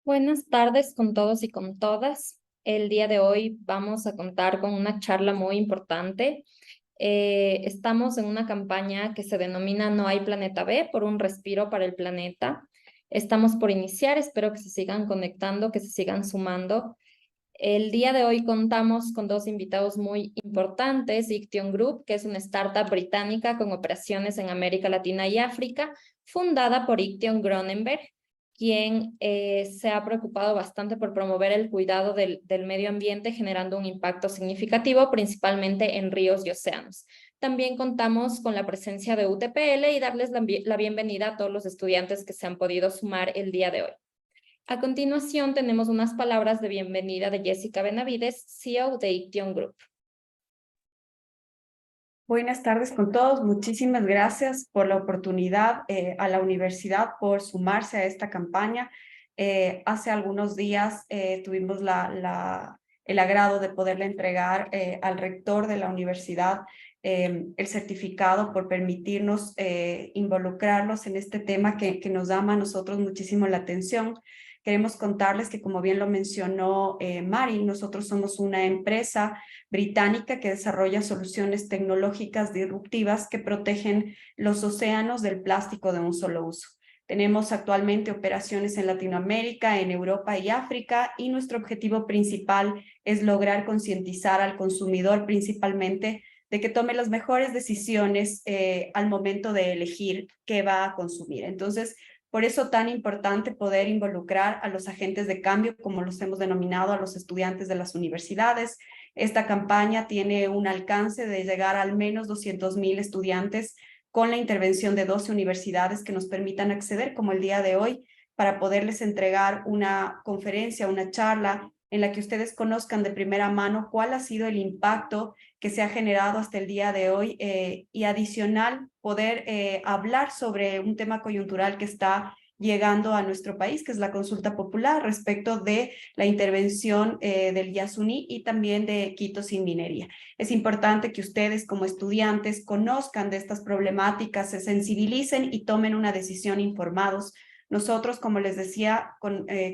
Buenas tardes con todos y con todas. El día de hoy vamos a contar con una charla muy importante. Estamos en una campaña que se denomina No hay planeta B, por un respiro para el planeta. Estamos por iniciar, espero que se sigan conectando, que se sigan sumando. El día de hoy contamos con dos invitados muy importantes: Iction Group, que es una startup británica con operaciones en América Latina y África, fundada por Iction Gronenberg, quien se ha preocupado bastante por promover el cuidado del medio ambiente, generando un impacto significativo, principalmente en ríos y océanos. También contamos con la presencia de UTPL y darles la bienvenida a todos los estudiantes que se han podido sumar el día de hoy. A continuación, tenemos unas palabras de bienvenida de Jessica Benavides, CEO de Iction Group. Buenas tardes con todos. Muchísimas gracias por la oportunidad a la universidad por sumarse a esta campaña. Hace algunos días tuvimos el agrado de poderle entregar al rector de la universidad el certificado por permitirnos involucrarlos en este tema que nos llama a nosotros muchísimo la atención. Queremos contarles que, como bien lo mencionó Mari, nosotros somos una empresa británica que desarrolla soluciones tecnológicas disruptivas que protegen los océanos del plástico de un solo uso. Tenemos actualmente operaciones en Latinoamérica, en Europa y África, y nuestro objetivo principal es lograr concientizar al consumidor principalmente de que tome las mejores decisiones al momento de elegir qué va a consumir. Entonces, por eso tan importante poder involucrar a los agentes de cambio, como los hemos denominado, a los estudiantes de las universidades. Esta campaña tiene un alcance de llegar a al menos 200,000 estudiantes con la intervención de 12 universidades que nos permitan acceder, como el día de hoy, para poderles entregar una conferencia, una charla en la que ustedes conozcan de primera mano cuál ha sido el impacto que se ha generado hasta el día de hoy y adicional poder hablar sobre un tema coyuntural que está llegando a nuestro país, que es la consulta popular respecto de la intervención del Yasuní y también de Quito sin minería. Es importante que ustedes como estudiantes conozcan de estas problemáticas, se sensibilicen y tomen una decisión informados. Nosotros, como les decía,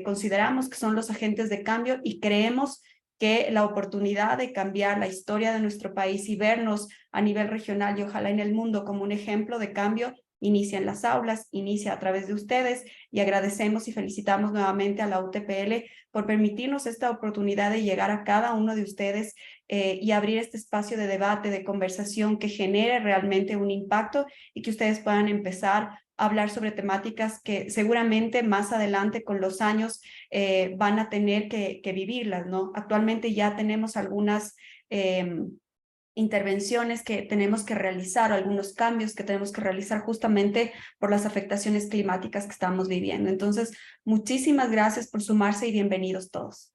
consideramos que son los agentes de cambio y creemos que la oportunidad de cambiar la historia de nuestro país y vernos a nivel regional y ojalá en el mundo como un ejemplo de cambio inicia en las aulas, inicia a través de ustedes, y agradecemos y felicitamos nuevamente a la UTPL por permitirnos esta oportunidad de llegar a cada uno de ustedes y abrir este espacio de debate, de conversación que genere realmente un impacto y que ustedes puedan empezar a hablar sobre temáticas que seguramente más adelante con los años van a tener que vivirlas, ¿no? Actualmente ya tenemos algunas intervenciones que tenemos que realizar, algunos cambios que tenemos que realizar justamente por las afectaciones climáticas que estamos viviendo. Entonces, muchísimas gracias por sumarse y bienvenidos todos.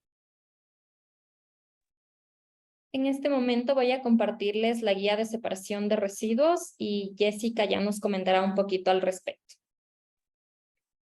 En este momento voy a compartirles la guía de separación de residuos y Jessica ya nos comentará un poquito al respecto.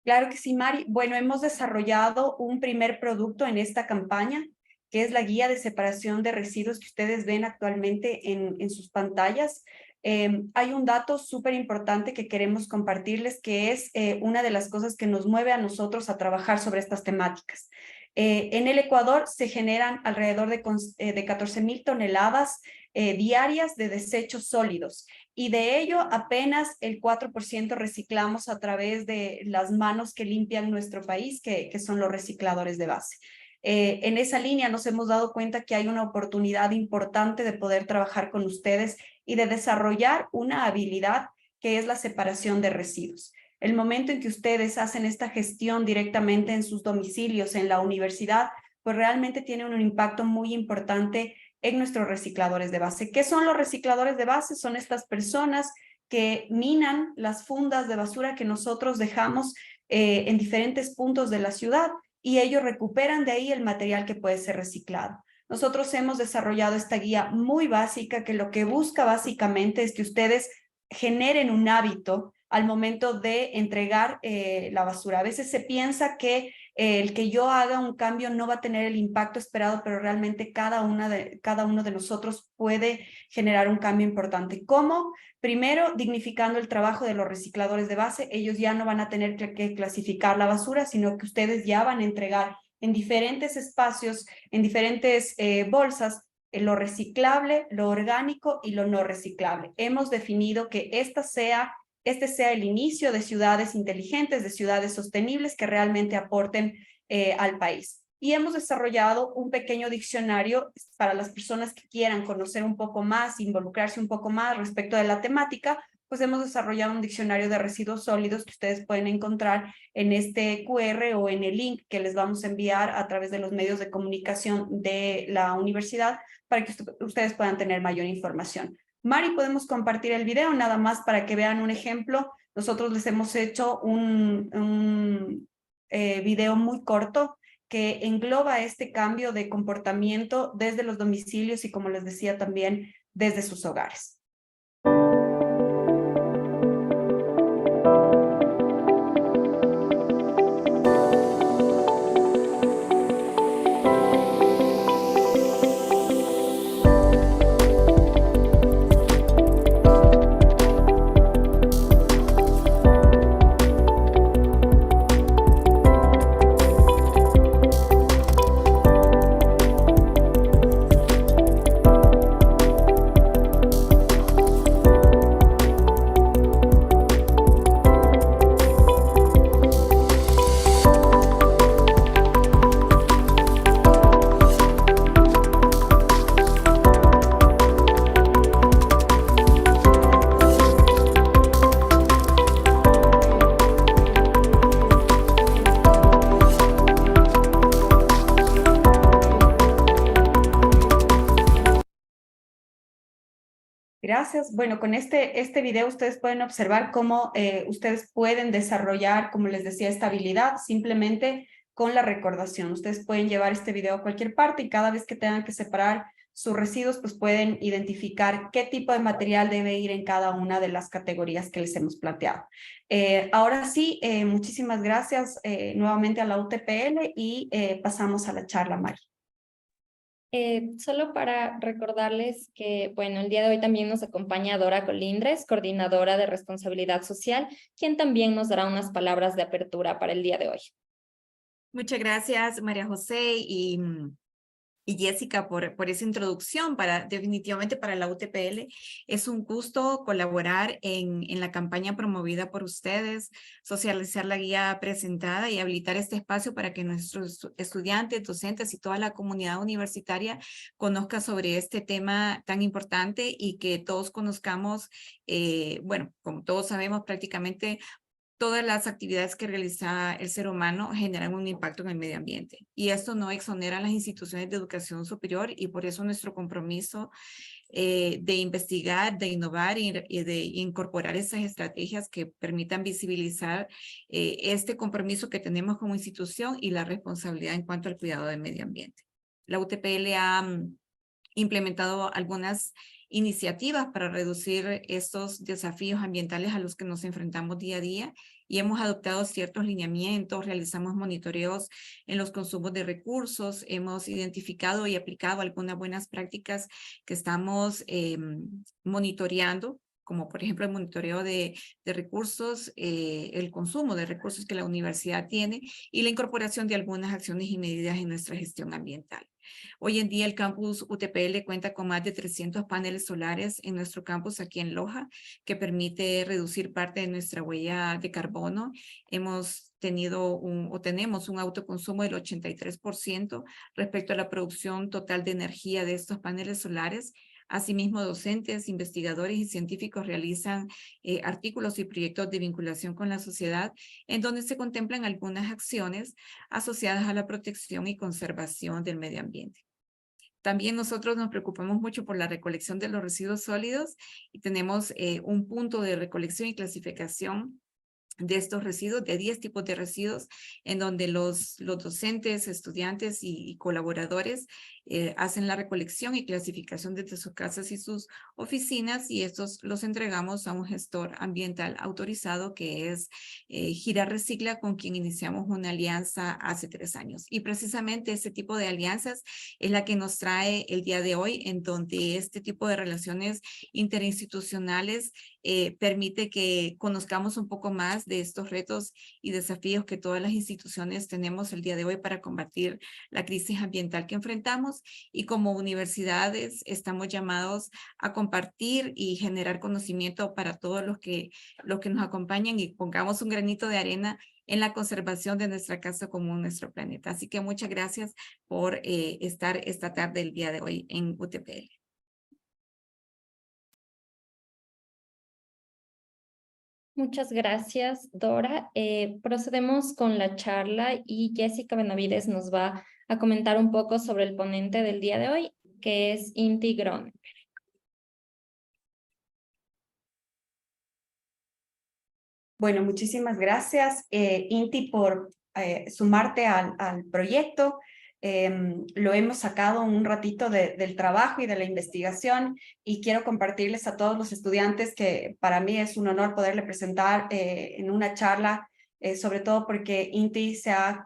Claro que sí, Mari. Bueno, hemos desarrollado un primer producto en esta campaña, que es la guía de separación de residuos que ustedes ven actualmente en sus pantallas. Hay un dato súper importante que queremos compartirles, que es una de las cosas que nos mueve a nosotros a trabajar sobre estas temáticas. En el Ecuador se generan alrededor de 14,000 toneladas diarias de desechos sólidos, y de ello apenas el 4% reciclamos a través de las manos que limpian nuestro país, que son los recicladores de base. En esa línea nos hemos dado cuenta que hay una oportunidad importante de poder trabajar con ustedes y de desarrollar una habilidad que es la separación de residuos. El momento en que ustedes hacen esta gestión directamente en sus domicilios, en la universidad, pues realmente tiene un impacto muy importante en nuestros recicladores de base. ¿Qué son los recicladores de base? Son estas personas que minan las fundas de basura que nosotros dejamos en diferentes puntos de la ciudad, y ellos recuperan de ahí el material que puede ser reciclado. Nosotros hemos desarrollado esta guía muy básica que lo que busca básicamente es que ustedes generen un hábito al momento de entregar la basura. A veces se piensa que el que yo haga un cambio no va a tener el impacto esperado, pero realmente cada uno de nosotros puede generar un cambio importante. ¿Cómo? Primero, dignificando el trabajo de los recicladores de base. Ellos ya no van a tener que clasificar la basura, sino que ustedes ya van a entregar en diferentes espacios, en diferentes bolsas, lo reciclable, lo orgánico y lo no reciclable. Hemos definido que este sea el inicio de ciudades inteligentes, de ciudades sostenibles que realmente aporten al país. Y hemos desarrollado un pequeño diccionario para las personas que quieran conocer un poco más, involucrarse un poco más respecto de la temática, pues hemos desarrollado un diccionario de residuos sólidos que ustedes pueden encontrar en este QR o en el link que les vamos a enviar a través de los medios de comunicación de la universidad para que ustedes puedan tener mayor información. Mari, ¿podemos compartir el video nada más para que vean un ejemplo? Nosotros les hemos hecho un video muy corto que engloba este cambio de comportamiento desde los domicilios y, como les decía, también desde sus hogares. Gracias. Bueno, con este video ustedes pueden observar cómo ustedes pueden desarrollar, como les decía, esta habilidad simplemente con la recordación. Ustedes pueden llevar este video a cualquier parte y cada vez que tengan que separar sus residuos, pues pueden identificar qué tipo de material debe ir en cada una de las categorías que les hemos planteado. Ahora sí, muchísimas gracias nuevamente a la UTPL y pasamos a la charla, Mari. Solo para recordarles que, bueno, el día de hoy también nos acompaña Dora Colindres, coordinadora de responsabilidad social, quien también nos dará unas palabras de apertura para el día de hoy. Muchas gracias, María José y Jessica, por esa introducción. Definitivamente para la UTPL es un gusto colaborar en la campaña promovida por ustedes, socializar la guía presentada y habilitar este espacio para que nuestros estudiantes, docentes y toda la comunidad universitaria conozca sobre este tema tan importante y que todos conozcamos, bueno, como todos sabemos, prácticamente todas las actividades que realiza el ser humano generan un impacto en el medio ambiente. Y esto no exonera a las instituciones de educación superior y por eso nuestro compromiso de investigar, de innovar y de incorporar esas estrategias que permitan visibilizar este compromiso que tenemos como institución y la responsabilidad en cuanto al cuidado del medio ambiente. La UTPL ha implementado algunas iniciativas para reducir estos desafíos ambientales a los que nos enfrentamos día a día y hemos adoptado ciertos lineamientos, realizamos monitoreos en los consumos de recursos, hemos identificado y aplicado algunas buenas prácticas que estamos monitoreando, como por ejemplo el monitoreo de recursos, el consumo de recursos que la universidad tiene y la incorporación de algunas acciones y medidas en nuestra gestión ambiental. Hoy en día el campus UTPL cuenta con más de 300 paneles solares en nuestro campus aquí en Loja, que permite reducir parte de nuestra huella de carbono. Hemos tenido tenemos un autoconsumo del 83% respecto a la producción total de energía de estos paneles solares. Asimismo, docentes, investigadores y científicos realizan artículos y proyectos de vinculación con la sociedad en donde se contemplan algunas acciones asociadas a la protección y conservación del medio ambiente. También nosotros nos preocupamos mucho por la recolección de los residuos sólidos y tenemos un punto de recolección y clasificación de estos residuos, de 10 tipos de residuos, en donde los docentes, estudiantes y colaboradores hacen la recolección y clasificación desde sus casas y sus oficinas, y estos los entregamos a un gestor ambiental autorizado que es Gira Recicla, con quien iniciamos una alianza hace 3 años. Y precisamente ese tipo de alianzas es la que nos trae el día de hoy, en donde este tipo de relaciones interinstitucionales permite que conozcamos un poco más de estos retos y desafíos que todas las instituciones tenemos el día de hoy para combatir la crisis ambiental que enfrentamos, y como universidades estamos llamados a compartir y generar conocimiento para todos los que nos acompañan, y pongamos un granito de arena en la conservación de nuestra casa común, nuestro planeta. Así que muchas gracias por estar esta tarde, el día de hoy, en UTPL. Muchas gracias, Dora. Procedemos con la charla y Jessica Benavides nos va a comentar un poco sobre el ponente del día de hoy, que es Inti Groneberg. Bueno, muchísimas gracias, Inti, por sumarte al proyecto. Lo hemos sacado un ratito del trabajo y de la investigación, y quiero compartirles a todos los estudiantes que para mí es un honor poderle presentar en una charla, sobre todo porque Inti se ha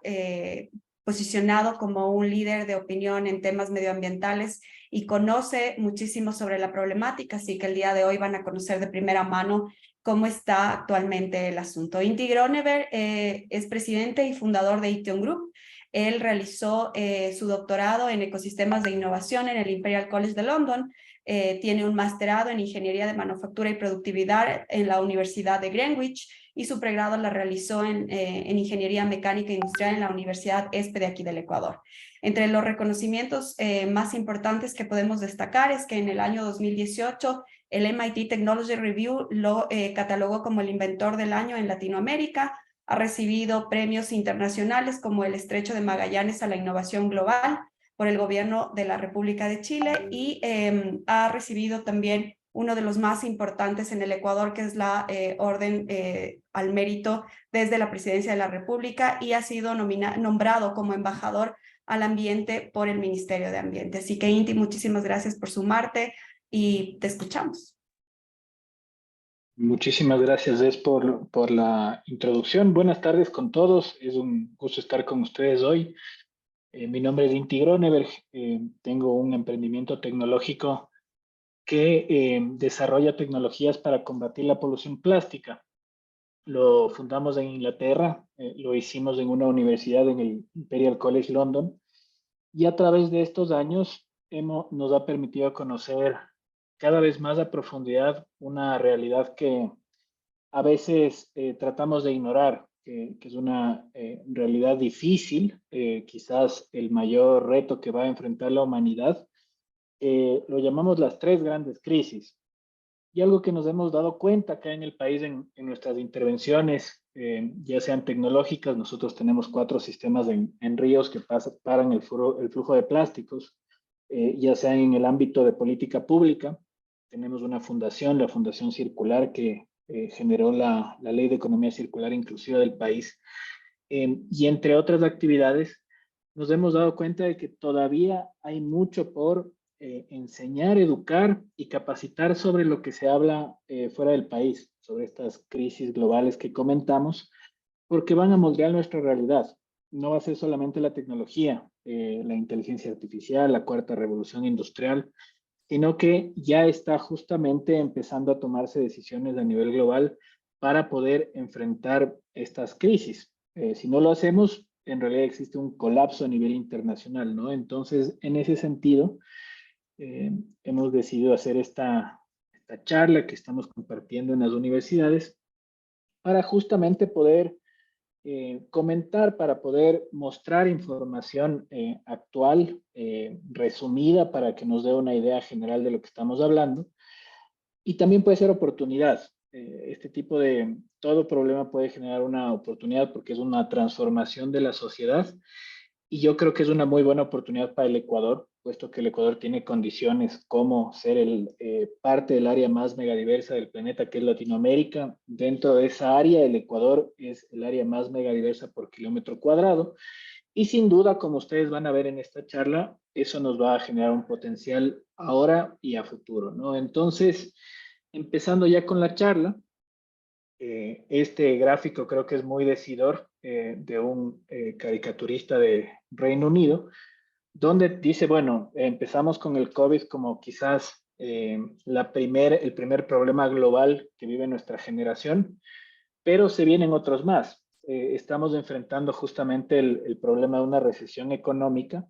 posicionado como un líder de opinión en temas medioambientales y conoce muchísimo sobre la problemática, así que el día de hoy van a conocer de primera mano cómo está actualmente el asunto. Inti Groneberg es presidente y fundador de Ition Group. Él realizó su doctorado en ecosistemas de innovación en el Imperial College de London. Tiene un masterado en Ingeniería de Manufactura y Productividad en la Universidad de Greenwich, y su pregrado la realizó en Ingeniería Mecánica Industrial en la Universidad ESPE de aquí del Ecuador. Entre los reconocimientos más importantes que podemos destacar es que en el año 2018 el MIT Technology Review lo catalogó como el inventor del año en Latinoamérica. Ha recibido premios internacionales como el Estrecho de Magallanes a la innovación global por el gobierno de la República de Chile, y ha recibido también uno de los más importantes en el Ecuador, que es la Orden al Mérito desde la Presidencia de la República, y ha sido nombrado como embajador al ambiente por el Ministerio de Ambiente. Así que, Inti, muchísimas gracias por sumarte y te escuchamos. Muchísimas gracias, Des, por la introducción. Buenas tardes con todos. Es un gusto estar con ustedes hoy. Mi nombre es Inti Groneberg. Tengo un emprendimiento tecnológico que desarrolla tecnologías para combatir la polución plástica. Lo fundamos en Inglaterra, lo hicimos en una universidad en el Imperial College London, y a través de estos años nos ha permitido conocer cada vez más a profundidad una realidad que a veces tratamos de ignorar, que es una realidad difícil, quizás el mayor reto que va a enfrentar la humanidad. Lo llamamos las 3 grandes crisis. Y algo que nos hemos dado cuenta acá en el país en nuestras intervenciones, ya sean tecnológicas, nosotros tenemos 4 sistemas en ríos que paran el flujo de plásticos, ya sean en el ámbito de política pública. Tenemos una fundación, la Fundación Circular, que generó la Ley de Economía Circular Inclusiva del país. Y entre otras actividades, nos hemos dado cuenta de que todavía hay mucho por enseñar, educar y capacitar sobre lo que se habla fuera del país, sobre estas crisis globales que comentamos, porque van a moldear nuestra realidad. No va a ser solamente la tecnología, la inteligencia artificial, la 4ª revolución industrial, sino que ya está justamente empezando a tomarse decisiones a nivel global para poder enfrentar estas crisis. Si no lo hacemos, en realidad existe un colapso a nivel internacional, ¿no? Entonces, en ese sentido, hemos decidido hacer esta charla que estamos compartiendo en las universidades para justamente poder comentar, para poder mostrar información actual, resumida, para que nos dé una idea general de lo que estamos hablando. Y también puede ser oportunidad. Este tipo de todo problema puede generar una oportunidad porque es una transformación de la sociedad. Y yo creo que es una muy buena oportunidad para el Ecuador, puesto que el Ecuador tiene condiciones como ser parte del área más megadiversa del planeta, que es Latinoamérica. Dentro de esa área, el Ecuador es el área más megadiversa por kilómetro cuadrado. Y sin duda, como ustedes van a ver en esta charla, eso nos va a generar un potencial ahora y a futuro, ¿no? Entonces, empezando ya con la charla, este gráfico creo que es muy decidor de un caricaturista de Reino Unido, donde dice, bueno, empezamos con el COVID como quizás el primer problema global que vive nuestra generación, pero se vienen otros más. Estamos enfrentando justamente el problema de una recesión económica,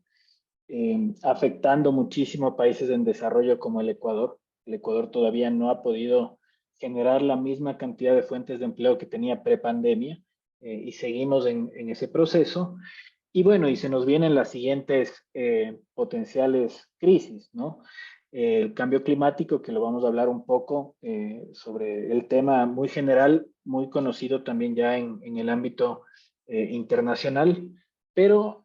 afectando muchísimo a países en desarrollo como el Ecuador. El Ecuador todavía no ha podido generar la misma cantidad de fuentes de empleo que tenía prepandemia y seguimos en ese proceso. Y bueno, y se nos vienen las siguientes potenciales crisis, ¿no? El cambio climático, que lo vamos a hablar un poco sobre el tema muy general, muy conocido también ya en el ámbito internacional, pero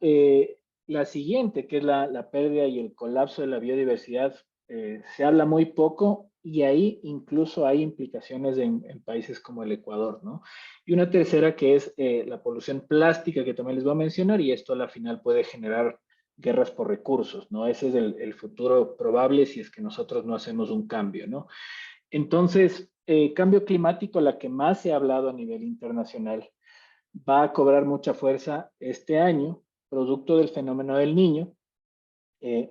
la siguiente, que es la pérdida y el colapso de la biodiversidad, se habla muy poco y ahí incluso hay implicaciones en países como el Ecuador, ¿no? Y una tercera que es la polución plástica, que también les voy a mencionar, y esto a la final puede generar guerras por recursos, ¿no? Ese es el futuro probable si es que nosotros no hacemos un cambio, ¿no? Entonces, cambio climático, la que más se ha hablado a nivel internacional, va a cobrar mucha fuerza este año, producto del fenómeno del niño,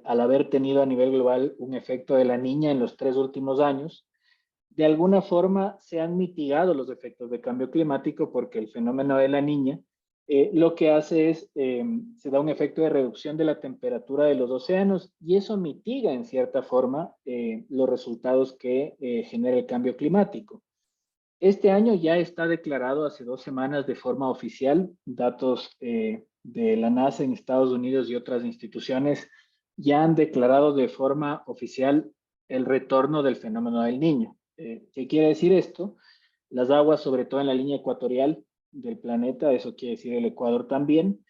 al haber tenido a nivel global un efecto de la niña en los 3 últimos años. De alguna forma se han mitigado los efectos de cambio climático porque el fenómeno de la niña lo que hace es, se da un efecto de reducción de la temperatura de los océanos y eso mitiga en cierta forma los resultados que genera el cambio climático. Este año ya está declarado hace 2 semanas de forma oficial, datos de la NASA en Estados Unidos y otras instituciones ya han declarado de forma oficial el retorno del fenómeno del Niño. ¿Qué quiere decir esto? Las aguas, sobre todo en la línea ecuatorial del planeta, eso quiere decir el Ecuador también,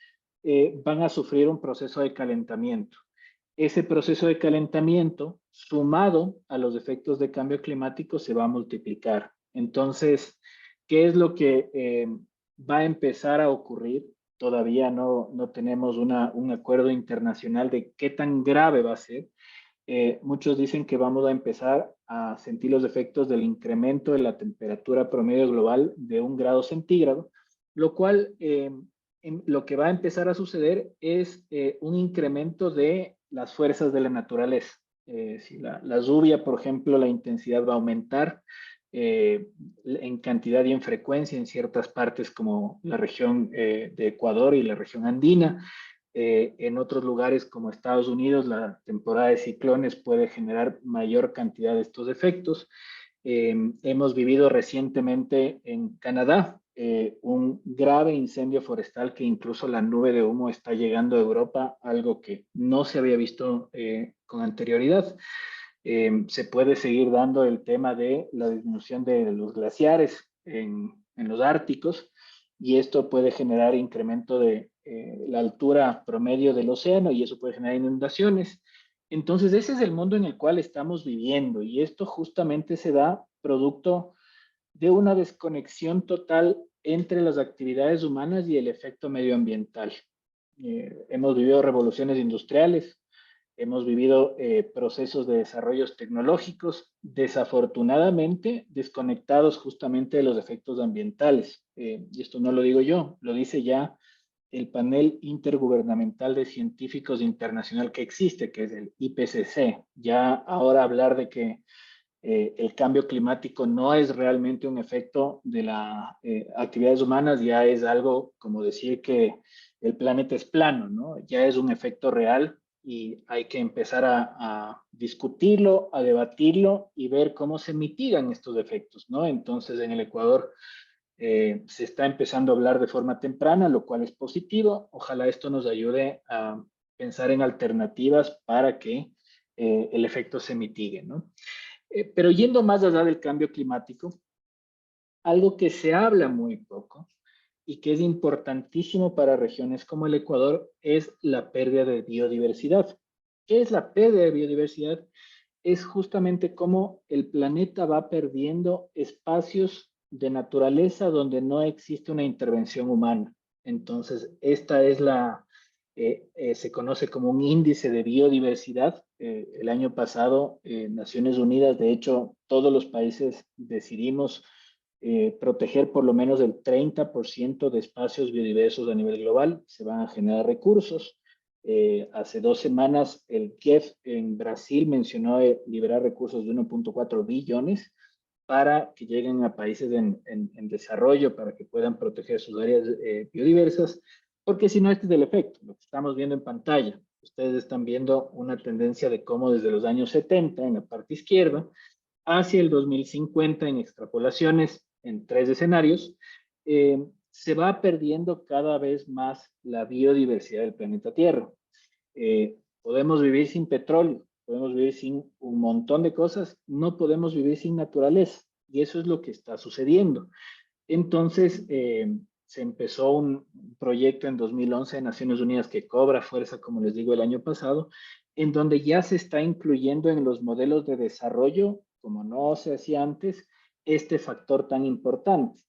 van a sufrir un proceso de calentamiento. Ese proceso de calentamiento, sumado a los efectos de cambio climático, se va a multiplicar. Entonces, ¿qué es lo que va a empezar a ocurrir? Todavía no tenemos un acuerdo internacional de qué tan grave va a ser. Muchos dicen que vamos a empezar a sentir los efectos del incremento de la temperatura promedio global de 1 grado centígrado, lo cual lo que va a empezar a suceder es un incremento de las fuerzas de la naturaleza. Si la lluvia, por ejemplo, la intensidad va a aumentar en cantidad y en frecuencia en ciertas partes como la región de Ecuador y la región andina. En otros lugares como Estados Unidos, la temporada de ciclones puede generar mayor cantidad de estos efectos. Hemos vivido recientemente en Canadá un grave incendio forestal que incluso la nube de humo está llegando a Europa, algo que no se había visto con anterioridad. Se puede seguir dando el tema de la disminución de los glaciares en los árticos y esto puede generar incremento de la altura promedio del océano y eso puede generar inundaciones. Entonces, ese es el mundo en el cual estamos viviendo y esto justamente se da producto de una desconexión total entre las actividades humanas y el efecto medioambiental. Hemos vivido revoluciones industriales, hemos vivido procesos de desarrollos tecnológicos, desafortunadamente desconectados justamente de los efectos ambientales. Y esto no lo digo yo, lo dice ya el panel intergubernamental de científicos internacional que existe, que es el IPCC. Ya ahora hablar de que el cambio climático no es realmente un efecto de las actividades humanas, ya es algo como decir que el planeta es plano, ¿no? Ya es un efecto real y hay que empezar a discutirlo, a debatirlo y ver cómo se mitigan estos efectos, ¿no? Entonces, en el Ecuador se está empezando a hablar de forma temprana, lo cual es positivo. Ojalá esto nos ayude a pensar en alternativas para que el efecto se mitigue, ¿no? Pero yendo más allá del cambio climático, algo que se habla muy poco y que es importantísimo para regiones como el Ecuador es la pérdida de biodiversidad. ¿Qué es la pérdida de biodiversidad? Es justamente cómo el planeta va perdiendo espacios de naturaleza donde no existe una intervención humana. Entonces, esta es se conoce como un índice de biodiversidad. El año pasado, Naciones Unidas, de hecho, todos los países decidimos proteger por lo menos el 30% de espacios biodiversos a nivel global. Se van a generar recursos. Hace 2 semanas, el KIEF en Brasil mencionó liberar recursos de 1.4 billones para que lleguen a países en desarrollo, para que puedan proteger sus áreas biodiversas, porque si no, este es el efecto, lo que estamos viendo en pantalla. Ustedes están viendo una tendencia de cómo desde los años 70, en la parte izquierda, hacia el 2050, en extrapolaciones, en 3 escenarios, se va perdiendo cada vez más la biodiversidad del planeta Tierra. Podemos vivir sin petróleo, podemos vivir sin un montón de cosas, no podemos vivir sin naturaleza, y eso es lo que está sucediendo. Entonces, se empezó un proyecto en 2011 de Naciones Unidas que cobra fuerza, como les digo, el año pasado, en donde ya se está incluyendo en los modelos de desarrollo, como no se hacía antes, este factor tan importante.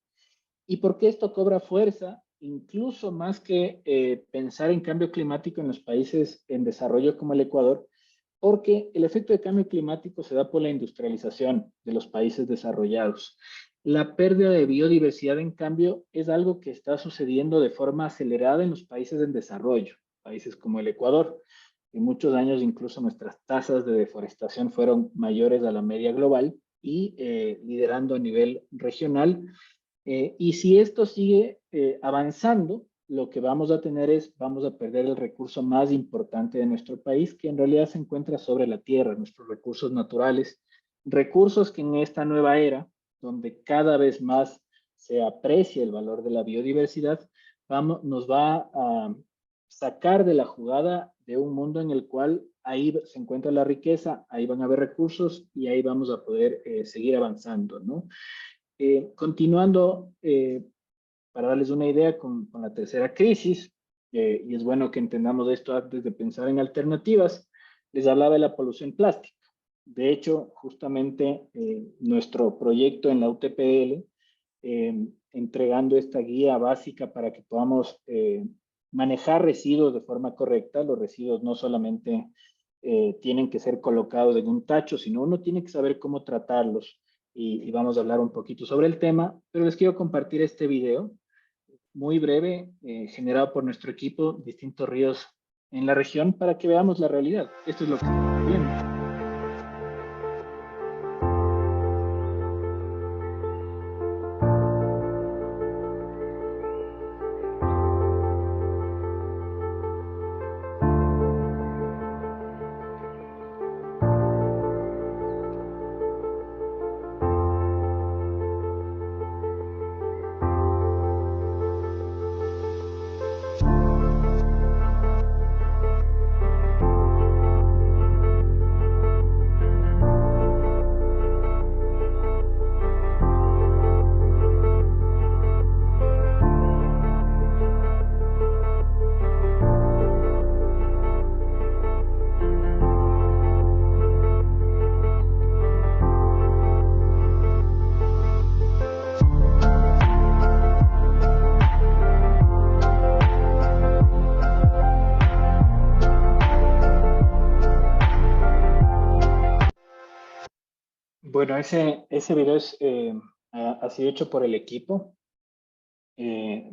¿Y por qué esto cobra fuerza? Incluso más que pensar en cambio climático en los países en desarrollo como el Ecuador, porque el efecto de cambio climático se da por la industrialización de los países desarrollados. La pérdida de biodiversidad, en cambio, es algo que está sucediendo de forma acelerada en los países en desarrollo, países como el Ecuador. En muchos años incluso nuestras tasas de deforestación fueron mayores a la media global y liderando a nivel regional. Y si esto sigue avanzando, lo que vamos a tener es, vamos a perder el recurso más importante de nuestro país, que en realidad se encuentra sobre la tierra, nuestros recursos naturales, recursos que en esta nueva era, donde cada vez más se aprecia el valor de la biodiversidad, nos va a sacar de la jugada de un mundo en el cual ahí se encuentra la riqueza, ahí van a haber recursos y ahí vamos a poder seguir avanzando, ¿no? Continuando, para darles una idea con la tercera crisis, y es bueno que entendamos esto antes de pensar en alternativas, les hablaba de la polución plástica. De hecho, justamente nuestro proyecto en la UTPL, entregando esta guía básica para que podamos manejar residuos de forma correcta. Los residuos no solamente tienen que ser colocados en un tacho, sino uno tiene que saber cómo tratarlos. Y vamos a hablar un poquito sobre el tema, pero les quiero compartir este video muy breve, generado por nuestro equipo, Distintos Ríos en la región, para que veamos la realidad. Esto es lo que estamos viendo. Bueno, ese video ha sido hecho por el equipo.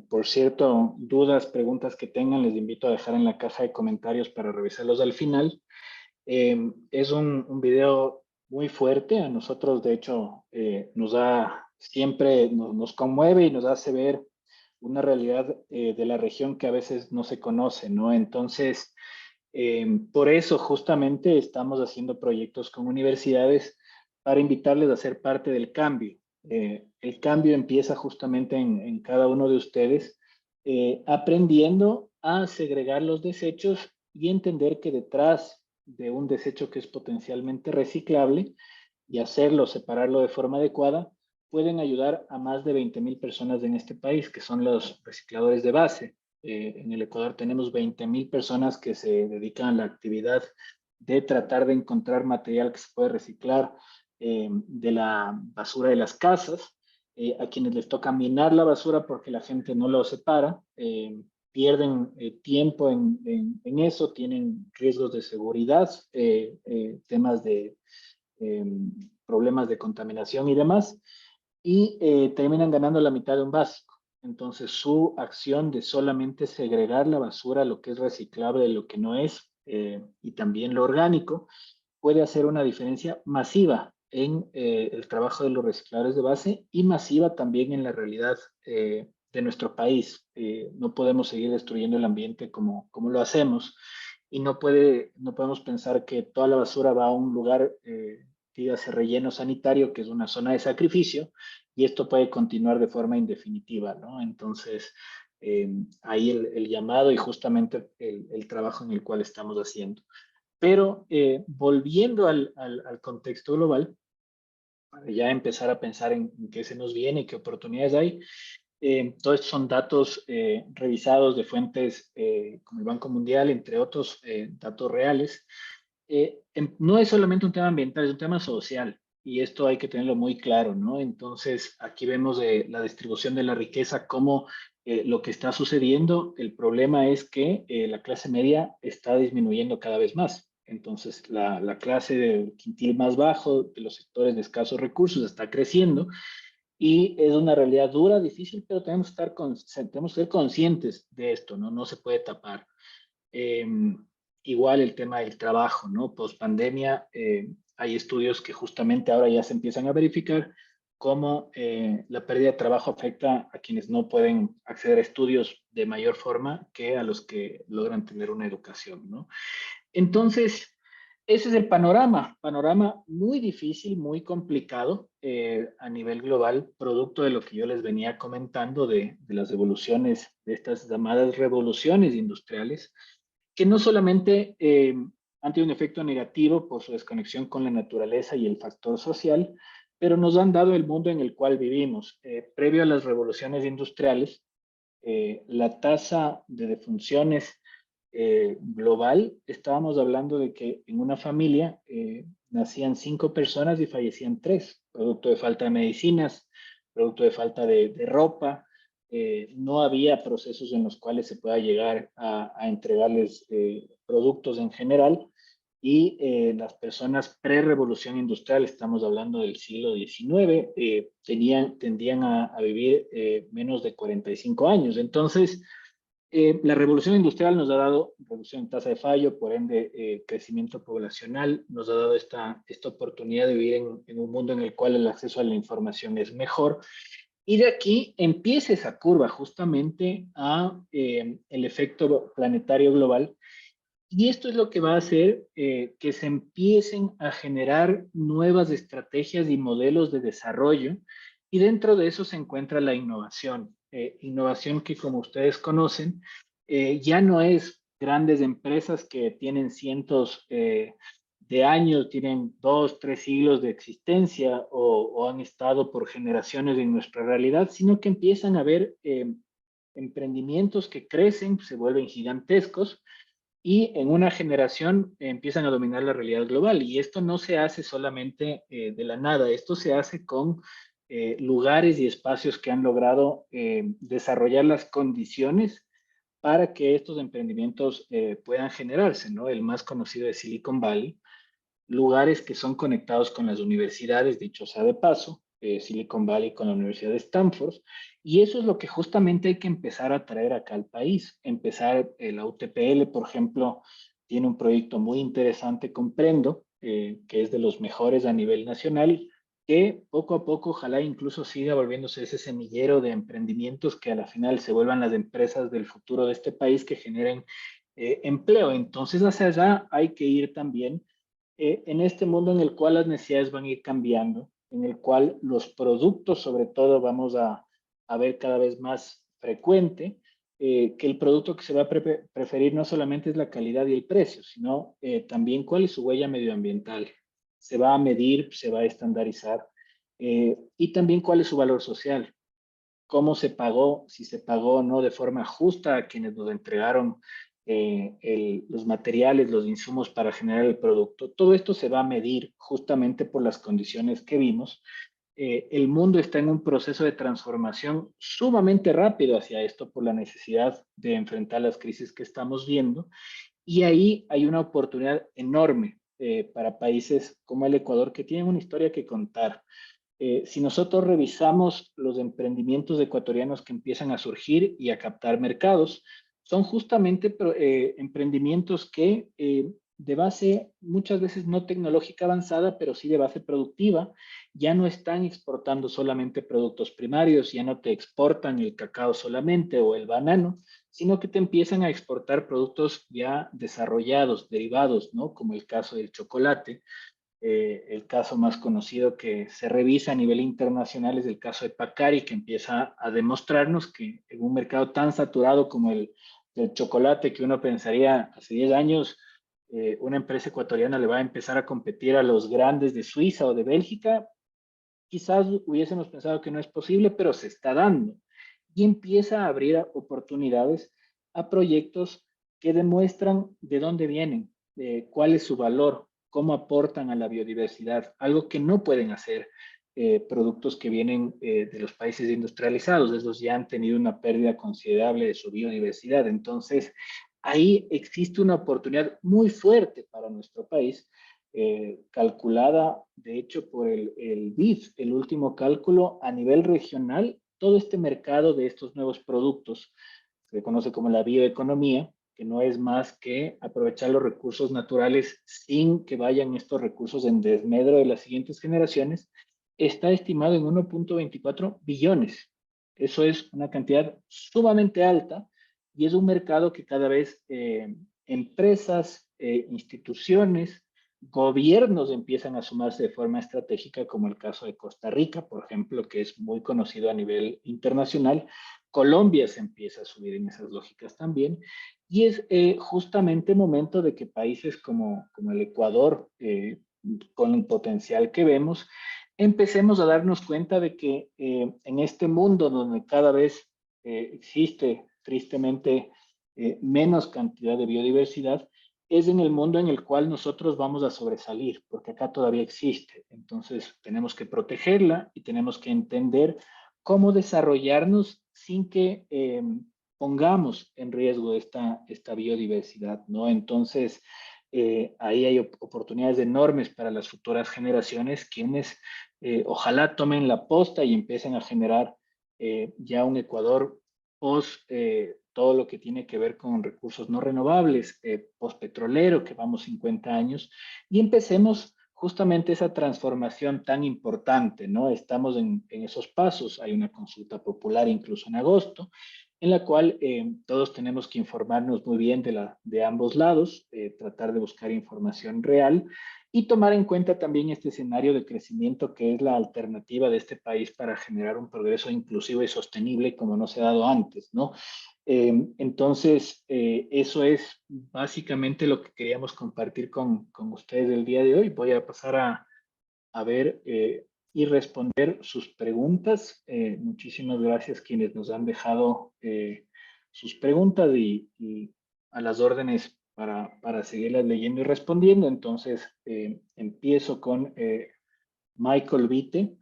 Por cierto, dudas, preguntas que tengan, les invito a dejar en la caja de comentarios para revisarlos al final. Es un video muy fuerte. A nosotros, de hecho, siempre nos conmueve y nos hace ver una realidad de la región que a veces no se conoce, ¿no? Entonces, por eso justamente estamos haciendo proyectos con universidades para invitarles a ser parte del cambio. El cambio empieza justamente en cada uno de ustedes, aprendiendo a segregar los desechos y entender que detrás de un desecho que es potencialmente reciclable y hacerlo, separarlo de forma adecuada, pueden ayudar a más de 20,000 personas en este país, que son los recicladores de base. En el Ecuador tenemos 20,000 personas que se dedican a la actividad de tratar de encontrar material que se puede reciclar de la basura de las casas, a quienes les toca minar la basura porque la gente no lo separa. pierden tiempo en eso, tienen riesgos de seguridad, temas de problemas de contaminación y demás, y terminan ganando la mitad de un básico. Entonces, su acción de solamente segregar la basura, lo que es reciclable, lo que no es, y también lo orgánico, puede hacer una diferencia masiva en el trabajo de los recicladores de base y masiva también en la realidad de nuestro país. No podemos seguir destruyendo el ambiente como lo hacemos y no podemos pensar que toda la basura va a un lugar, dígase relleno sanitario, que es una zona de sacrificio, y esto puede continuar de forma indefinitiva, ¿no? Entonces, ahí el llamado y justamente el trabajo en el cual estamos haciendo. Pero volviendo al contexto global, para ya empezar a pensar en qué se nos viene y qué oportunidades hay, todos estos son datos revisados de fuentes como el Banco Mundial, entre otros datos reales. No es solamente un tema ambiental, es un tema social. Y esto hay que tenerlo muy claro, ¿no? Entonces, aquí vemos la distribución de la riqueza, cómo lo que está sucediendo, el problema es que la clase media está disminuyendo cada vez más. Entonces, la clase del quintil más bajo, de los sectores de escasos recursos, está creciendo y es una realidad dura, difícil, pero tenemos que ser conscientes de esto, ¿no? No se puede tapar. Eh, Igual el tema del trabajo, ¿no? Post pandemia, hay estudios que justamente ahora ya se empiezan a verificar cómo la pérdida de trabajo afecta a quienes no pueden acceder a estudios de mayor forma que a los que logran tener una educación, ¿no? Entonces, ese es el panorama muy difícil, muy complicado a nivel global, producto de lo que yo les venía comentando de las evoluciones, de estas llamadas revoluciones industriales, que no solamente han tenido un efecto negativo por su desconexión con la naturaleza y el factor social, pero nos han dado el mundo en el cual vivimos. Previo a las revoluciones industriales, la tasa de defunciones global, estábamos hablando de que en una familia nacían 5 personas y fallecían 3, producto de falta de medicinas, producto de falta de ropa. No había procesos en los cuales se pueda llegar a entregarles productos en general y las personas pre-revolución industrial, estamos hablando del siglo XIX, tendían a vivir menos de 45 años. Entonces, la revolución industrial nos ha dado reducción en tasa de fallo, por ende crecimiento poblacional, nos ha dado esta oportunidad de vivir en un mundo en el cual el acceso a la información es mejor. Y de aquí empieza esa curva justamente a el efecto planetario global. Y esto es lo que va a hacer que se empiecen a generar nuevas estrategias y modelos de desarrollo. Y dentro de eso se encuentra la innovación. Innovación que, como ustedes conocen, ya no es grandes empresas que tienen cientos de años, tienen 2, 3 siglos de existencia o han estado por generaciones en nuestra realidad, sino que empiezan a haber emprendimientos que crecen, se vuelven gigantescos y en una generación empiezan a dominar la realidad global. Y esto no se hace solamente de la nada, esto se hace con lugares y espacios que han logrado desarrollar las condiciones para que estos emprendimientos puedan generarse, ¿no? El más conocido es Silicon Valley, lugares que son conectados con las universidades, dicho sea de paso, Silicon Valley con la Universidad de Stanford, y eso es lo que justamente hay que empezar a traer acá al país. Empezar, la UTPL, por ejemplo, tiene un proyecto muy interesante, Comprendo, que es de los mejores a nivel nacional, que poco a poco ojalá incluso siga volviéndose ese semillero de emprendimientos que a la final se vuelvan las empresas del futuro de este país que generen empleo. Entonces, hacia allá hay que ir también en este mundo en el cual las necesidades van a ir cambiando, en el cual los productos, sobre todo, vamos a ver cada vez más frecuente, que el producto que se va a preferir no solamente es la calidad y el precio, sino también cuál es su huella medioambiental. Se va a medir, se va a estandarizar, y también cuál es su valor social, cómo se pagó, si se pagó o no de forma justa a quienes nos entregaron los materiales, los insumos para generar el producto. Todo esto se va a medir justamente por las condiciones que vimos el mundo está en un proceso de transformación sumamente rápido hacia esto por la necesidad de enfrentar las crisis que estamos viendo. Y ahí hay una oportunidad enorme para países como el Ecuador que tienen una historia que contar. Si nosotros revisamos los emprendimientos ecuatorianos que empiezan a surgir y a captar mercados, son justamente emprendimientos que de base muchas veces no tecnológica avanzada, pero sí de base productiva, ya no están exportando solamente productos primarios, ya no te exportan el cacao solamente o el banano, sino que te empiezan a exportar productos ya desarrollados, derivados, ¿no? Como el caso del chocolate. El caso más conocido que se revisa a nivel internacional es el caso de Pacari, que empieza a demostrarnos que en un mercado tan saturado como el del chocolate, que uno pensaría hace 10 años, una empresa ecuatoriana le va a empezar a competir a los grandes de Suiza o de Bélgica, quizás hubiésemos pensado que no es posible, pero se está dando. Y empieza a abrir oportunidades a proyectos que demuestran de dónde vienen, cuál es su valor, cómo aportan a la biodiversidad, algo que no pueden hacer productos que vienen de los países industrializados. Esos ya han tenido una pérdida considerable de su biodiversidad. Entonces, ahí existe una oportunidad muy fuerte para nuestro país, calculada, de hecho, por el BID, el último cálculo a nivel regional. Todo este mercado de estos nuevos productos se conoce como la bioeconomía, que no es más que aprovechar los recursos naturales sin que vayan estos recursos en desmedro de las siguientes generaciones, está estimado en 1.24 billones. Eso es una cantidad sumamente alta y es un mercado que cada vez empresas, instituciones, gobiernos empiezan a sumarse de forma estratégica, como el caso de Costa Rica, por ejemplo, que es muy conocido a nivel internacional. Colombia se empieza a subir en esas lógicas también. Y es justamente momento de que países como el Ecuador, con el potencial que vemos, empecemos a darnos cuenta de que en este mundo donde cada vez existe tristemente menos cantidad de biodiversidad, es en el mundo en el cual nosotros vamos a sobresalir, porque acá todavía existe. Entonces tenemos que protegerla y tenemos que entender cómo desarrollarnos sin que pongamos en riesgo esta biodiversidad, ¿no? Entonces, ahí hay oportunidades enormes para las futuras generaciones, quienes ojalá tomen la posta y empiecen a generar ya un Ecuador post todo lo que tiene que ver con recursos no renovables, post-petrolero, que vamos 50 años, y empecemos justamente esa transformación tan importante, ¿no? Estamos en esos pasos, hay una consulta popular incluso en agosto, en la cual todos tenemos que informarnos muy bien de ambos lados, tratar de buscar información real y tomar en cuenta también este escenario de crecimiento que es la alternativa de este país para generar un progreso inclusivo y sostenible como no se ha dado antes, ¿no? Entonces, eso es básicamente lo que queríamos compartir con ustedes el día de hoy. Voy a pasar a ver y responder sus preguntas. Muchísimas gracias quienes nos han dejado sus preguntas y a las órdenes para seguirlas leyendo y respondiendo. Entonces, empiezo con Michael Vite.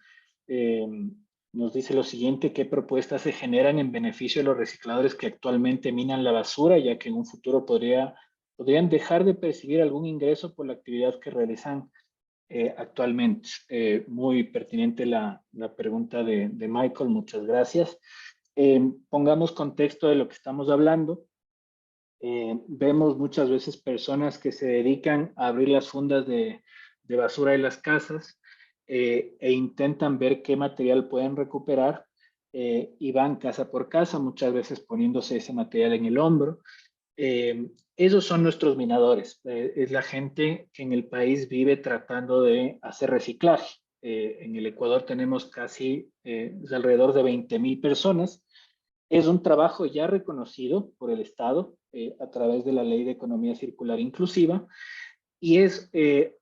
Nos dice lo siguiente: ¿qué propuestas se generan en beneficio de los recicladores que actualmente minan la basura, ya que en un futuro podrían dejar de percibir algún ingreso por la actividad que realizan actualmente? Muy pertinente la pregunta de Michael, muchas gracias. Pongamos contexto de lo que estamos hablando. Vemos muchas veces personas que se dedican a abrir las fundas de basura de las casas e intentan ver qué material pueden recuperar y van casa por casa, muchas veces poniéndose ese material en el hombro. Esos son nuestros minadores. Es la gente que en el país vive tratando de hacer reciclaje. En el Ecuador tenemos casi alrededor de 20,000 personas. Es un trabajo ya reconocido por el Estado a través de la Ley de Economía Circular Inclusiva y es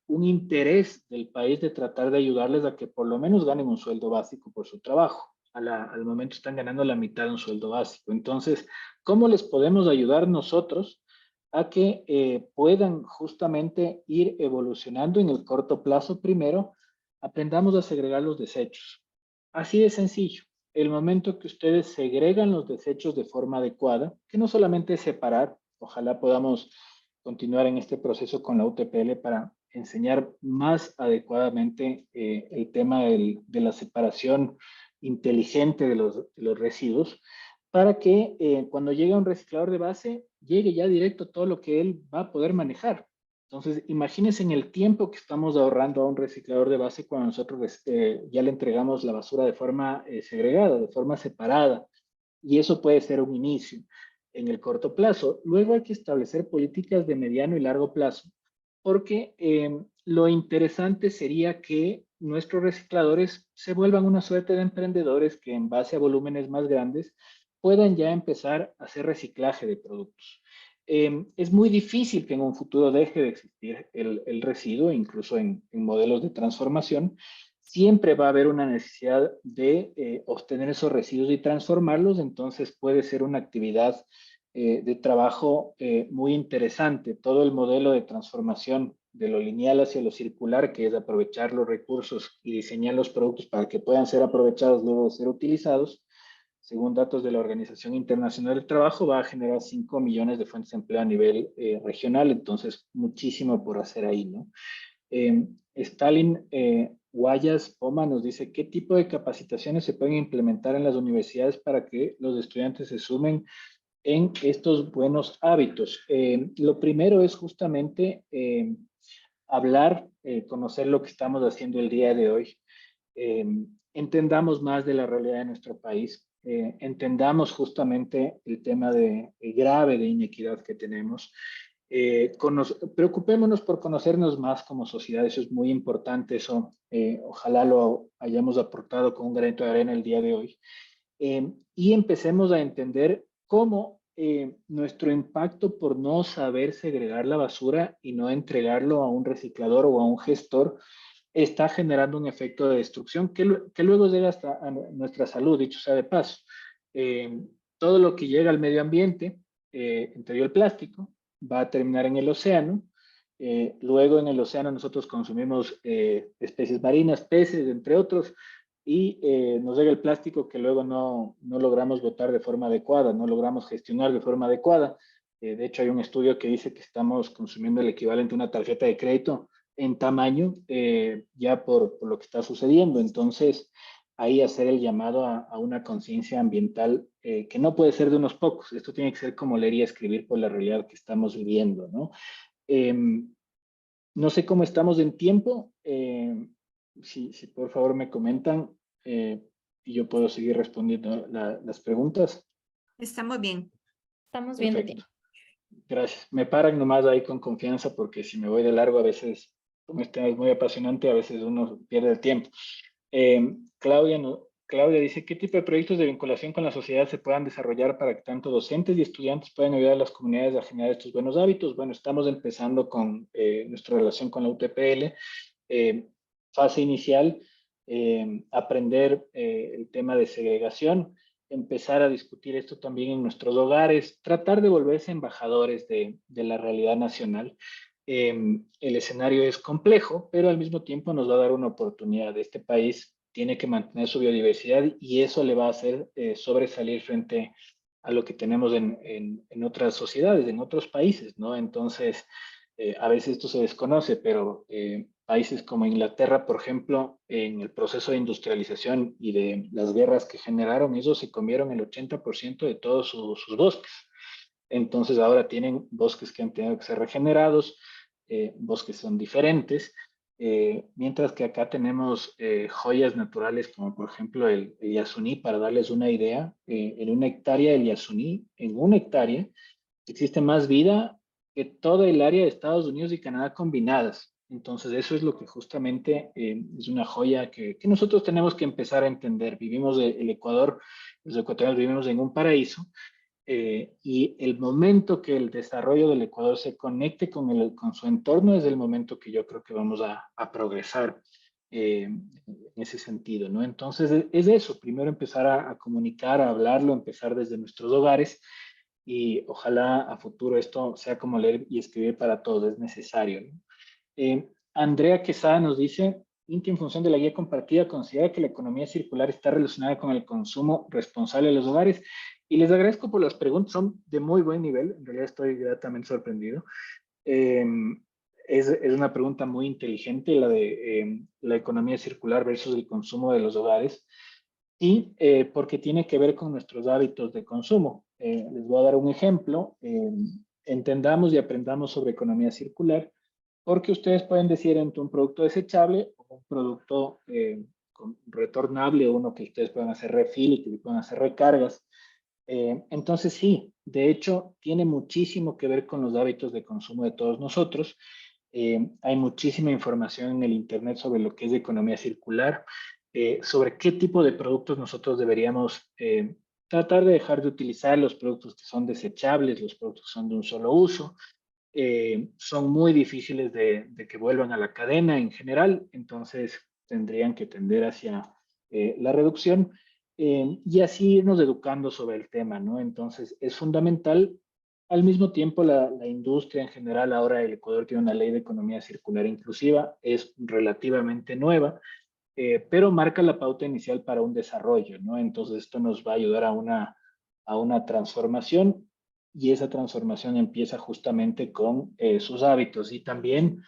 un interés del país de tratar de ayudarles a que por lo menos ganen un sueldo básico por su trabajo. Al momento están ganando la mitad de un sueldo básico. Entonces, ¿cómo les podemos ayudar nosotros a que puedan justamente ir evolucionando en el corto plazo? Primero, aprendamos a segregar los desechos. Así de sencillo. El momento que ustedes segregan los desechos de forma adecuada, que no solamente es separar, ojalá podamos continuar en este proceso con la UTPL para enseñar más adecuadamente el tema de la separación inteligente de los residuos, para que cuando llegue a un reciclador de base, llegue ya directo todo lo que él va a poder manejar. Entonces, imagínense en el tiempo que estamos ahorrando a un reciclador de base cuando nosotros ya le entregamos la basura de forma segregada, de forma separada. Y eso puede ser un inicio en el corto plazo. Luego hay que establecer políticas de mediano y largo plazo, porque lo interesante sería que nuestros recicladores se vuelvan una suerte de emprendedores que en base a volúmenes más grandes puedan ya empezar a hacer reciclaje de productos. Es muy difícil que en un futuro deje de existir el residuo, incluso en modelos de transformación. Siempre va a haber una necesidad de obtener esos residuos y transformarlos, entonces puede ser una actividad de trabajo muy interesante. Todo el modelo de transformación de lo lineal hacia lo circular, que es aprovechar los recursos y diseñar los productos para que puedan ser aprovechados luego de ser utilizados, según datos de la Organización Internacional del Trabajo, va a generar 5 millones de fuentes de empleo a nivel regional, entonces muchísimo por hacer ahí, ¿no? Stalin Guayas Poma nos dice, ¿qué tipo de capacitaciones se pueden implementar en las universidades para que los estudiantes se sumen en estos buenos hábitos? Lo primero es justamente hablar, conocer lo que estamos haciendo el día de hoy. Entendamos más de la realidad de nuestro país, entendamos justamente el tema grave de inequidad que tenemos. Preocupémonos por conocernos más como sociedad, eso es muy importante, eso ojalá lo hayamos aportado con un granito de arena el día de hoy. Y empecemos a entender cómo nuestro impacto por no saber segregar la basura y no entregarlo a un reciclador o a un gestor está generando un efecto de destrucción que luego llega hasta a nuestra salud, dicho sea de paso. Todo lo que llega al medio ambiente, entre ellos el plástico, va a terminar en el océano. Luego en el océano nosotros consumimos especies marinas, peces, entre otros, y nos llega el plástico que luego no logramos botar de forma adecuada, no logramos gestionar de forma adecuada. De hecho, hay un estudio que dice que estamos consumiendo el equivalente a una tarjeta de crédito en tamaño ya por lo que está sucediendo. Entonces, ahí hacer el llamado a una conciencia ambiental que no puede ser de unos pocos. Esto tiene que ser como leer y escribir por la realidad que estamos viviendo, ¿no? No sé cómo estamos en tiempo. Si por favor me comentan y yo puedo seguir respondiendo las preguntas. Estamos bien. Estamos bien de Perfecto. tiempo. Gracias. Me paran nomás ahí con confianza porque si me voy de largo a veces, como este tema es muy apasionante, a veces uno pierde el tiempo. Claudia dice, ¿qué tipo de proyectos de vinculación con la sociedad se puedan desarrollar para que tanto docentes y estudiantes puedan ayudar a las comunidades a generar estos buenos hábitos? Bueno, estamos empezando con nuestra relación con la UTPL. Fase inicial, aprender el tema de segregación, empezar a discutir esto también en nuestros hogares, tratar de volverse embajadores de la realidad nacional. El escenario es complejo, pero al mismo tiempo nos va a dar una oportunidad. Este país tiene que mantener su biodiversidad y eso le va a hacer sobresalir frente a lo que tenemos en otras sociedades, en otros países, ¿no? Entonces, a veces esto se desconoce, pero países como Inglaterra, por ejemplo, en el proceso de industrialización y de las guerras que generaron, ellos se comieron el 80% de todos sus bosques. Entonces ahora tienen bosques que han tenido que ser regenerados, bosques son diferentes, mientras que acá tenemos joyas naturales como por ejemplo el Yasuní, para darles una idea, en una hectárea del Yasuní, en una hectárea, existe más vida que toda el área de Estados Unidos y Canadá combinadas. Entonces, eso es lo que justamente es una joya que nosotros tenemos que empezar a entender. Vivimos el Ecuador, los ecuatorianos vivimos en un paraíso y el momento que el desarrollo del Ecuador se conecte con su entorno es el momento que yo creo que vamos a progresar en ese sentido, ¿no? Entonces, es eso, primero empezar a comunicar, a hablarlo, empezar desde nuestros hogares y ojalá a futuro esto sea como leer y escribir para todos, es necesario, ¿no? Andrea Quesada nos dice, INTI, en función de la guía compartida, considera que la economía circular está relacionada con el consumo responsable de los hogares. Y les agradezco por las preguntas, son de muy buen nivel. En realidad estoy gratamente sorprendido. Es una pregunta muy inteligente, la de la economía circular versus el consumo de los hogares. Y porque tiene que ver con nuestros hábitos de consumo. Les voy a dar un ejemplo. Entendamos y aprendamos sobre economía circular, porque ustedes pueden decir entre un producto desechable o un producto retornable, uno que ustedes puedan hacer refill y que puedan hacer recargas. Entonces sí, de hecho, tiene muchísimo que ver con los hábitos de consumo de todos nosotros. Hay muchísima información en el Internet sobre lo que es economía circular, sobre qué tipo de productos nosotros deberíamos tratar de dejar de utilizar, los productos que son desechables, los productos que son de un solo uso. Son muy difíciles de que vuelvan a la cadena en general, entonces tendrían que tender hacia la reducción y así irnos educando sobre el tema, ¿no? Entonces es fundamental. Al mismo tiempo, la industria en general, ahora el Ecuador tiene una ley de economía circular inclusiva, es relativamente nueva, pero marca la pauta inicial para un desarrollo, ¿no? Entonces esto nos va a ayudar a una transformación y esa transformación empieza justamente con sus hábitos. Y también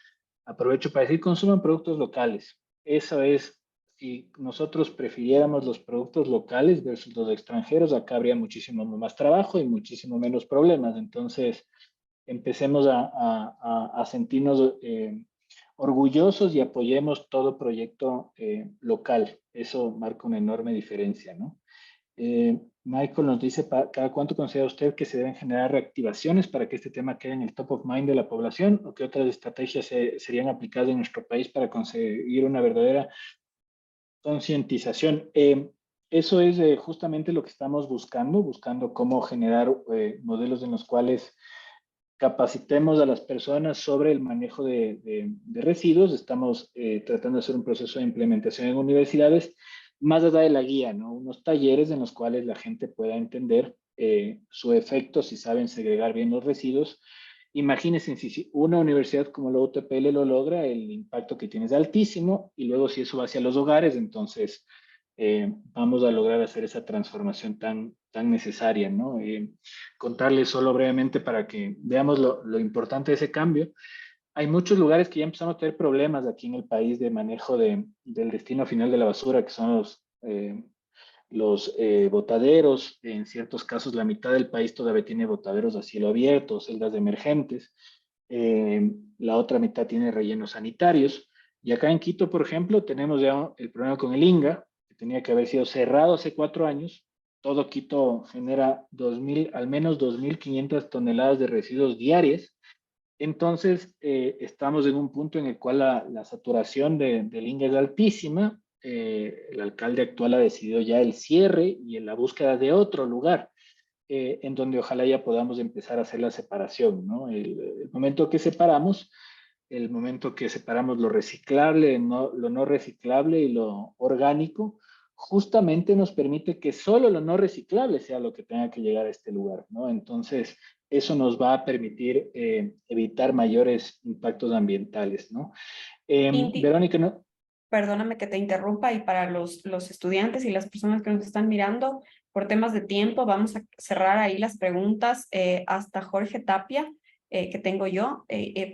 aprovecho para decir, consuman productos locales. Eso es, si nosotros prefiriéramos los productos locales versus los extranjeros, acá habría muchísimo más trabajo y muchísimo menos problemas. Entonces, empecemos a sentirnos orgullosos y apoyemos todo proyecto local. Eso marca una enorme diferencia, ¿no? Michael nos dice, ¿cada cuánto considera usted que se deben generar reactivaciones para que este tema quede en el top of mind de la población? ¿O qué otras estrategias serían aplicadas en nuestro país para conseguir una verdadera concientización? Eso es justamente lo que estamos buscando cómo generar modelos en los cuales capacitemos a las personas sobre el manejo de residuos. Estamos tratando de hacer un proceso de implementación en universidades, más allá de la guía, ¿no? Unos talleres en los cuales la gente pueda entender su efecto, si saben segregar bien los residuos. Imagínense si una universidad como la UTPL lo logra, el impacto que tiene es altísimo, y luego si eso va hacia los hogares, entonces vamos a lograr hacer esa transformación tan necesaria, ¿no? Contarles solo brevemente para que veamos lo importante de ese cambio. Hay muchos lugares que ya empezamos a tener problemas aquí en el país de manejo del destino final de la basura, que son los botaderos. En ciertos casos, la mitad del país todavía tiene botaderos a cielo abierto, celdas emergentes. La otra mitad tiene rellenos sanitarios. Y acá en Quito, por ejemplo, tenemos ya el problema con el INGA, que tenía que haber sido cerrado hace 4 años. Todo Quito genera al menos 2.500 toneladas de residuos diarias. Entonces, estamos en un punto en el cual la saturación del INGA es altísima. El alcalde actual ha decidido ya el cierre y en la búsqueda de otro lugar en donde ojalá ya podamos empezar a hacer la separación, ¿no? El momento que separamos, lo reciclable, lo no reciclable y lo orgánico, justamente nos permite que solo lo no reciclable sea lo que tenga que llegar a este lugar, ¿no? Entonces, eso nos va a permitir evitar mayores impactos ambientales, ¿no? Inti, Verónica, ¿no? perdóname que te interrumpa y para los estudiantes y las personas que nos están mirando, por temas de tiempo, vamos a cerrar ahí las preguntas hasta Jorge Tapia, que tengo yo,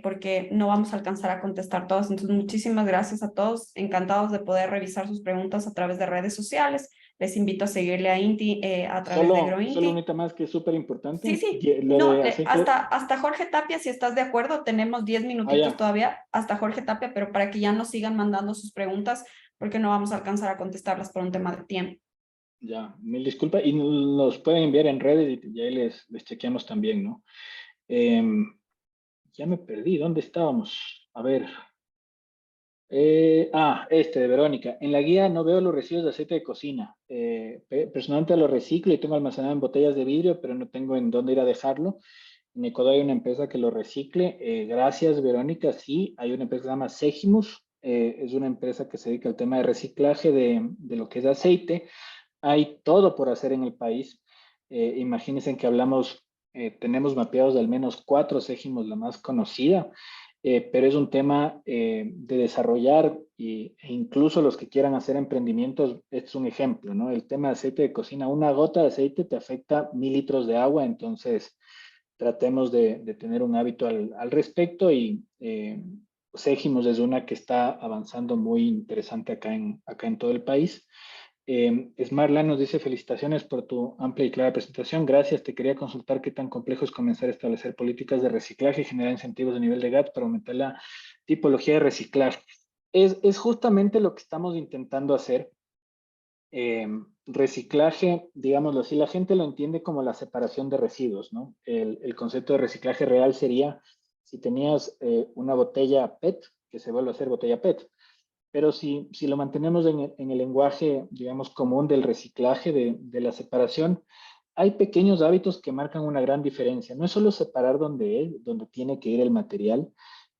porque no vamos a alcanzar a contestar todas. Entonces, muchísimas gracias a todos. Encantados de poder revisar sus preguntas a través de redes sociales. Les invito a seguirle a Inti a través de Solo GrowInti. unita más que es súper Sí, importante. sí, Lo no, de aceite. hasta Jorge Tapia, si estás de acuerdo, tenemos 10 Ah, minutitos ya. todavía, hasta Jorge Tapia, pero para que ya nos sigan mandando sus preguntas, porque no vamos a alcanzar a contestarlas por un tema de tiempo. Ya, mil disculpas. Y nos pueden enviar en redes y ya ahí les chequeamos también, ¿no? Ya me perdí. ¿Dónde estábamos? A ver. De Verónica. En la guía no veo los residuos de aceite de cocina. Personalmente lo reciclo y tengo almacenado en botellas de vidrio, pero no tengo en dónde ir a dejarlo. En Ecuador hay una empresa que lo recicle. Gracias, Verónica. Sí, hay una empresa que se llama Segimus. Es una empresa que se dedica al tema de reciclaje de lo que es aceite. Hay todo por hacer en el país. Imagínense que tenemos mapeados de al menos 4 Segimos, la más conocida. pero es un tema de desarrollar e incluso los que quieran hacer emprendimientos, es un ejemplo, ¿no? El tema de aceite de cocina, una gota de aceite te afecta 1000 litros de agua, entonces tratemos de tener un hábito al respecto y Segimos es una que está avanzando muy interesante acá en todo el país. Smartland nos dice felicitaciones por tu amplia y clara presentación. Gracias. Te quería consultar qué tan complejo es comenzar a establecer políticas de reciclaje y generar incentivos de nivel de GATT para aumentar la tipología de reciclaje. Es justamente lo que estamos intentando hacer. Reciclaje, digámoslo así, la gente lo entiende como la separación de residuos, ¿no? El concepto de reciclaje real sería si tenías una botella PET, que se vuelve a hacer botella PET. Pero si lo mantenemos en el lenguaje, digamos, común del reciclaje, de la separación, hay pequeños hábitos que marcan una gran diferencia. No es solo separar donde tiene que ir el material,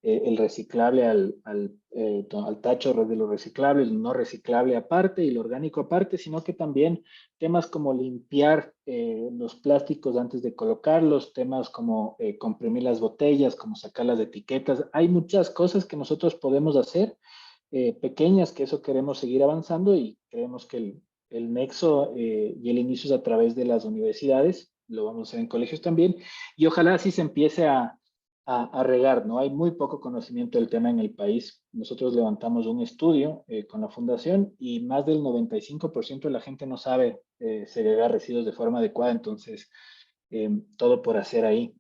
el reciclable al tacho de lo reciclable, el no reciclable aparte y el orgánico aparte, sino que también temas como limpiar los plásticos antes de colocarlos, temas como comprimir las botellas, como sacar las etiquetas. Hay muchas cosas que nosotros podemos hacer pequeñas, que eso queremos seguir avanzando y creemos que el nexo y el inicio es a través de las universidades, lo vamos a hacer en colegios también, y ojalá así se empiece a regar, ¿no? Hay muy poco conocimiento del tema en el país. Nosotros levantamos un estudio con la fundación y más del 95% de la gente no sabe segregar residuos de forma adecuada, entonces todo por hacer ahí.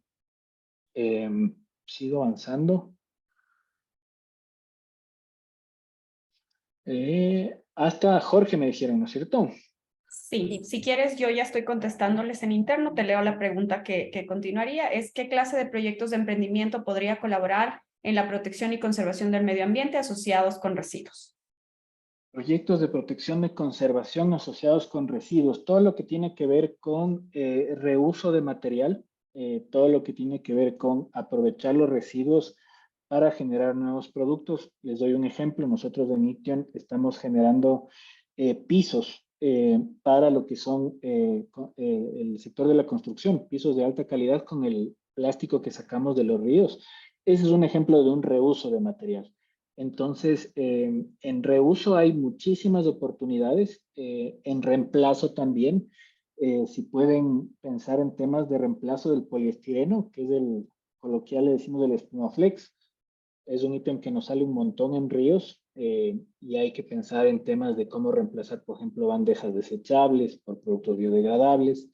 Sigo avanzando. Hasta Jorge me dijeron, ¿no es cierto? Sí, si quieres, yo ya estoy contestándoles en interno. Te leo la pregunta que continuaría. Es, ¿qué clase de proyectos de emprendimiento podría colaborar en la protección y conservación del medio ambiente asociados con residuos? Proyectos de protección de conservación asociados con residuos, todo lo que tiene que ver con reuso de material, todo lo que tiene que ver con aprovechar los residuos para generar nuevos productos. Les doy un ejemplo, nosotros en Ition estamos generando pisos para lo que son el sector de la construcción, pisos de alta calidad con el plástico que sacamos de los ríos. Ese es un ejemplo de un reuso de material. Entonces, en reuso hay muchísimas oportunidades, en reemplazo también. Si pueden pensar en temas de reemplazo del poliestireno, que es el coloquial, le decimos el Espumaflex, es un ítem que nos sale un montón en ríos y hay que pensar en temas de cómo reemplazar, por ejemplo, bandejas desechables por productos biodegradables.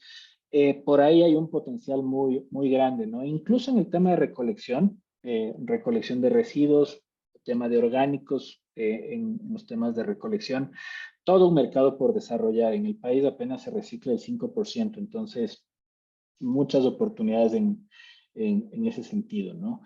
Por ahí hay un potencial muy grande, ¿no? Incluso en el tema de recolección de residuos, tema de orgánicos, en los temas de recolección, todo un mercado por desarrollar. En el país apenas se recicla el 5%, entonces muchas oportunidades en ese sentido, ¿no?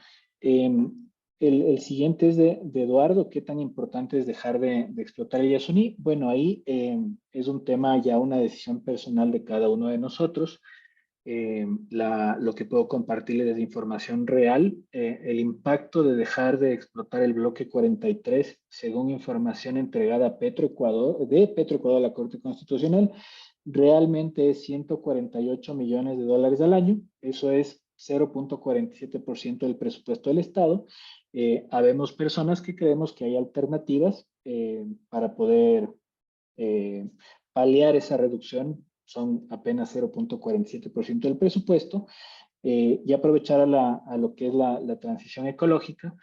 El siguiente es de Eduardo. ¿Qué tan importante es dejar de explotar el Yasuní? Bueno, ahí es un tema ya una decisión personal de cada uno de nosotros. Lo que puedo compartirles es información real. El impacto de dejar de explotar el bloque 43, según información entregada a de Petroecuador a la Corte Constitucional, realmente es 148 millones de dólares al año. Eso es 0.47% del presupuesto del Estado. Habemos personas que creemos que hay alternativas para poder paliar esa reducción. Son apenas 0.47% del presupuesto y aprovechar a lo que es la transición ecológica.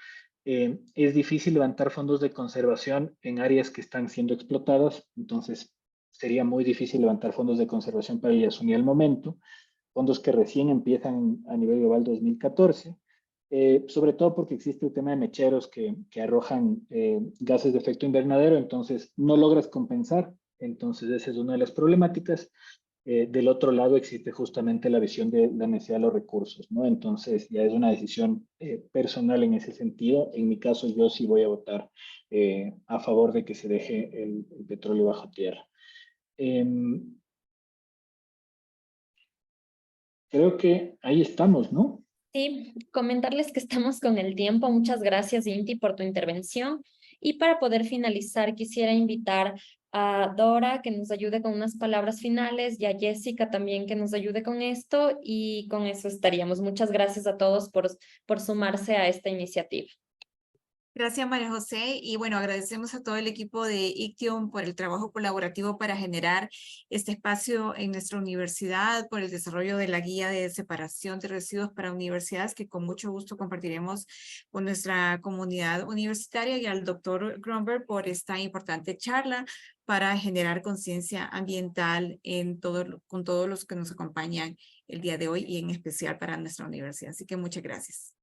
Es difícil levantar fondos de conservación en áreas que están siendo explotadas, entonces sería muy difícil levantar fondos de conservación para el Yasuní al momento, fondos que recién empiezan a nivel global 2014, sobre todo porque existe el tema de mecheros que arrojan gases de efecto invernadero, entonces no logras compensar, entonces esa es una de las problemáticas. Del otro lado existe justamente la visión de la necesidad de los recursos, ¿no? Entonces ya es una decisión personal en ese sentido. En mi caso yo sí voy a votar a favor de que se deje el petróleo bajo tierra. Creo que ahí estamos, ¿no? Sí, comentarles que estamos con el tiempo. Muchas gracias, Inti, por tu intervención. Y para poder finalizar, quisiera invitar a Dora que nos ayude con unas palabras finales y a Jessica también que nos ayude con esto y con eso estaríamos. Muchas gracias a todos por sumarse a esta iniciativa. Gracias, María José. Y bueno, agradecemos a todo el equipo de ICTIOM por el trabajo colaborativo para generar este espacio en nuestra universidad, por el desarrollo de la guía de separación de residuos para universidades, que con mucho gusto compartiremos con nuestra comunidad universitaria, y al doctor Grunberg por esta importante charla para generar conciencia ambiental con todos los que nos acompañan el día de hoy y en especial para nuestra universidad. Así que muchas gracias.